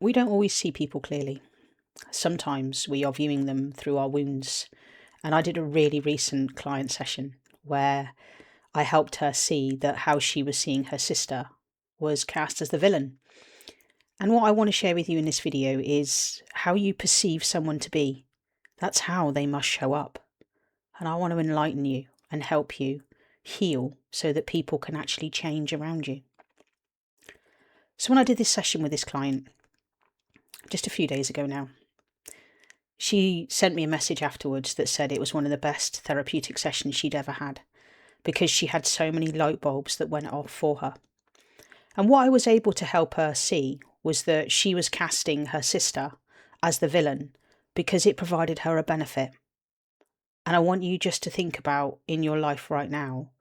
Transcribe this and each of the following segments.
We don't always see people clearly. Sometimes we are viewing them through our wounds. And I did a really recent client session where I helped her see that how she was seeing her sister was cast as the villain. And what I want to share with you in this video is how you perceive someone to be. That's how they must show up. And I want to enlighten you and help you heal so that people can actually change around you. So when I did this session with this client, just a few days ago now, she sent me a message afterwards that said it was one of the best therapeutic sessions she'd ever had because she had so many light bulbs that went off for her. And what I was able to help her see was that she was casting her sister as the villain because it provided her a benefit. And I want you just to think about in your life right now,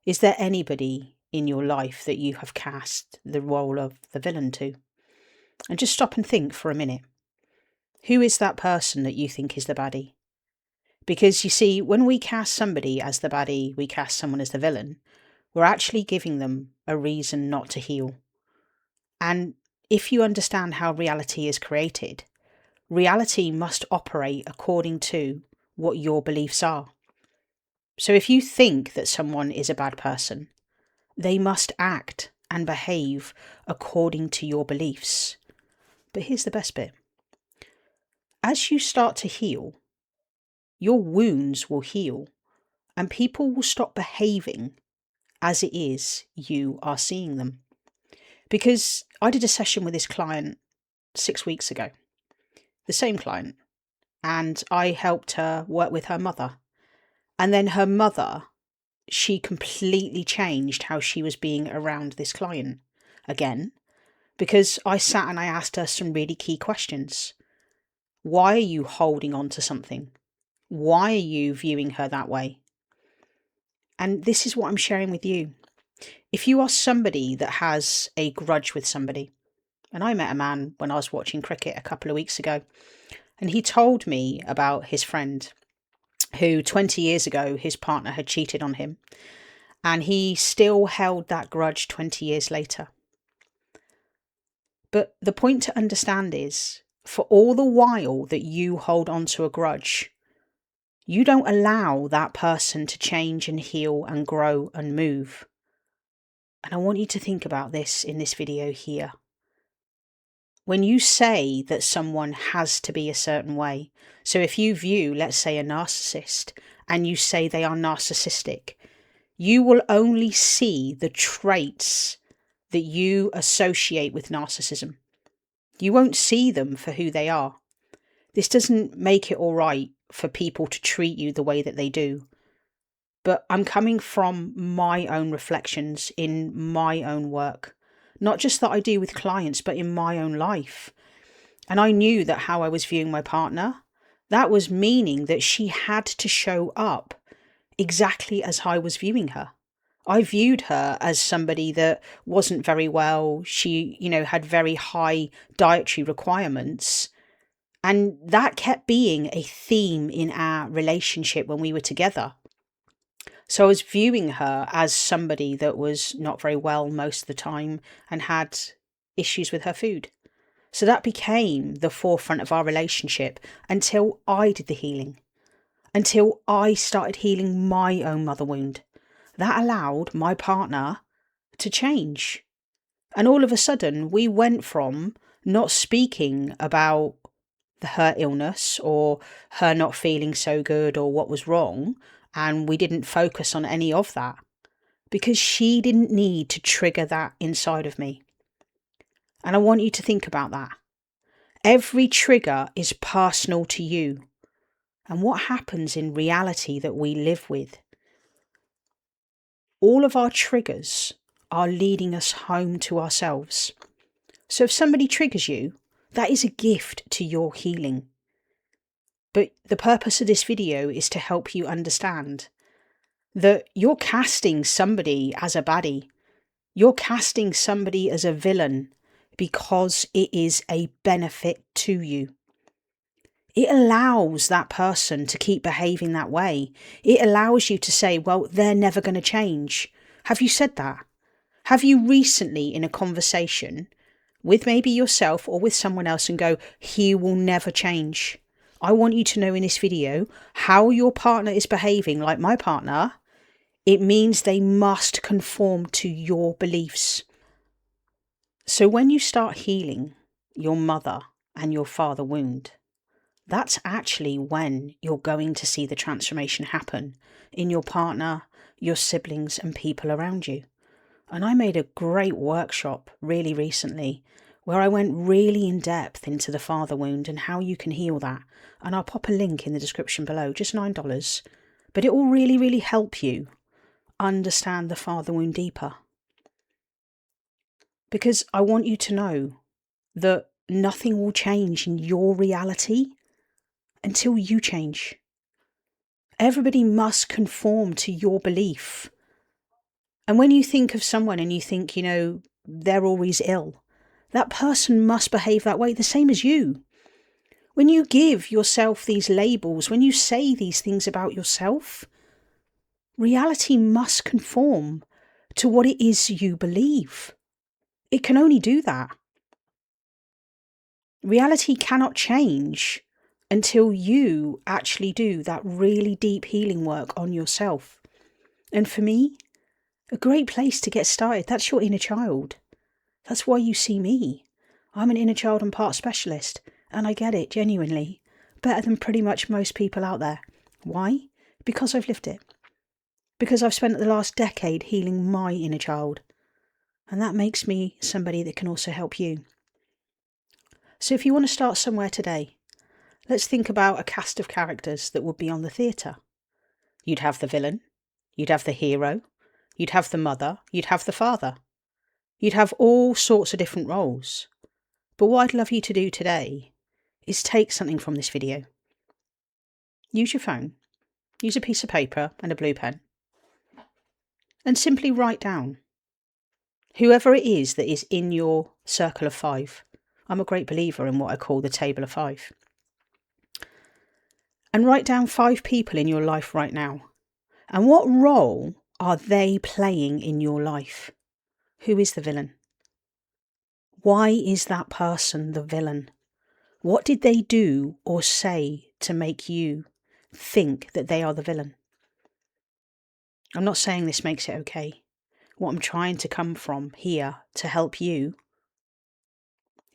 is there anybody in your life that you have cast the role of the villain to? And just stop and think for a minute. Who is that person that you think is the baddie? Because you see, when we cast somebody as the baddie, we cast someone as the villain, we're actually giving them a reason not to heal. And if you understand how reality is created, reality must operate according to what your beliefs are. So if you think that someone is a bad person, they must act and behave according to your beliefs. But here's the best bit. As you start to heal, your wounds will heal and people will stop behaving as it is you are seeing them. Because I did a session with this client 6 weeks ago, the same client, and I helped her work with her mother. And then her mother, she completely changed how she was being around this client again, because I sat and I asked her some really key questions. Why are you holding on to something? Why are you viewing her that way? And this is what I'm sharing with you. If you are somebody that has a grudge with somebody, and I met a man when I was watching cricket a couple of weeks ago, and he told me about his friend who 20 years ago, his partner had cheated on him, and he still held that grudge 20 years later. But the point to understand is, for all the while that you hold on to a grudge, you don't allow that person to change and heal and grow and move. And I want you to think about this in this video here. When you say that someone has to be a certain way, so if you view, let's say, a narcissist, and you say they are narcissistic, you will only see the traits that you associate with narcissism. You won't see them for who they are. This doesn't make it all right for people to treat you the way that they do. But I'm coming from my own reflections in my own work. Not just that I do with clients, but in my own life. And I knew that how I was viewing my partner, that was meaning that she had to show up exactly as I was viewing her. I viewed her as somebody that wasn't very well. She, had very high dietary requirements. And that kept being a theme in our relationship when we were together. So I was viewing her as somebody that was not very well most of the time and had issues with her food. So that became the forefront of our relationship until I did the healing, until I started healing my own mother wound. That allowed my partner to change. And all of a sudden, we went from not speaking about her illness or her not feeling so good or what was wrong, and we didn't focus on any of that because she didn't need to trigger that inside of me. And I want you to think about that. Every trigger is personal to you. And what happens in reality that we live with? All of our triggers are leading us home to ourselves. So if somebody triggers you, that is a gift to your healing. But the purpose of this video is to help you understand that you're casting somebody as a baddie. You're casting somebody as a villain because it is a benefit to you. It allows that person to keep behaving that way. It allows you to say, well, they're never going to change. Have you said that? Have you recently in a conversation with maybe yourself or with someone else and go, he will never change. I want you to know in this video how your partner is behaving like my partner. It means they must conform to your beliefs. So when you start healing your mother and your father wound, that's actually when you're going to see the transformation happen in your partner, your siblings, and people around you. And I made a great workshop really recently where I went really in depth into the father wound and how you can heal that. And I'll pop a link in the description below, just $9. But it will really, really help you understand the father wound deeper. Because I want you to know that nothing will change in your reality until you change. Everybody must conform to your belief. And when you think of someone and you think, they're always ill, that person must behave that way, the same as you. When you give yourself these labels, when you say these things about yourself, reality must conform to what it is you believe. It can only do that. Reality cannot change until you actually do that really deep healing work on yourself. And for me, a great place to get started, that's your inner child. That's why you see me. I'm an inner child and part specialist, and I get it, genuinely, better than pretty much most people out there. Why? Because I've lived it. Because I've spent the last decade healing my inner child. And that makes me somebody that can also help you. So if you want to start somewhere today, let's think about a cast of characters that would be on the theatre. You'd have the villain, you'd have the hero, you'd have the mother, you'd have the father. You'd have all sorts of different roles. But what I'd love you to do today is take something from this video. Use your phone, use a piece of paper and a blue pen, and simply write down whoever it is that is in your circle of 5. I'm a great believer in what I call the table of 5. And write down 5 people in your life right now. And what role are they playing in your life? Who is the villain? Why is that person the villain? What did they do or say to make you think that they are the villain? I'm not saying this makes it okay. What I'm trying to come from here to help you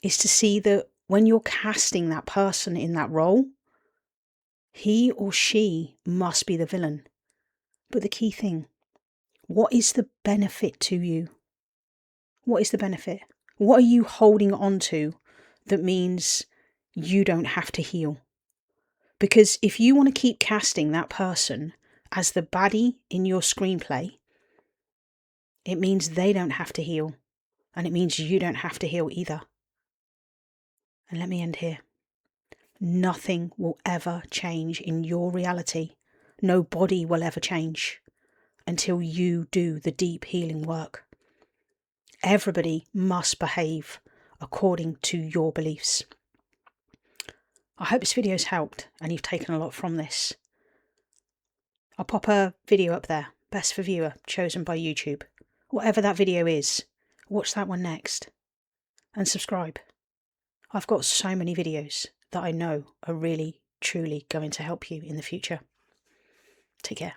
is to see that when you're casting that person in that role, he or she must be the villain. But the key thing, what is the benefit to you? What is the benefit? What are you holding on to that means you don't have to heal? Because if you want to keep casting that person as the baddie in your screenplay, it means they don't have to heal. And it means you don't have to heal either. And let me end here. Nothing will ever change in your reality. No body will ever change until you do the deep healing work. Everybody must behave according to your beliefs. I hope this video's helped and you've taken a lot from this. I'll pop a video up there, best for viewer, chosen by YouTube. Whatever that video is, watch that one next. And subscribe. I've got so many videos that I know are really, truly going to help you in the future. Take care.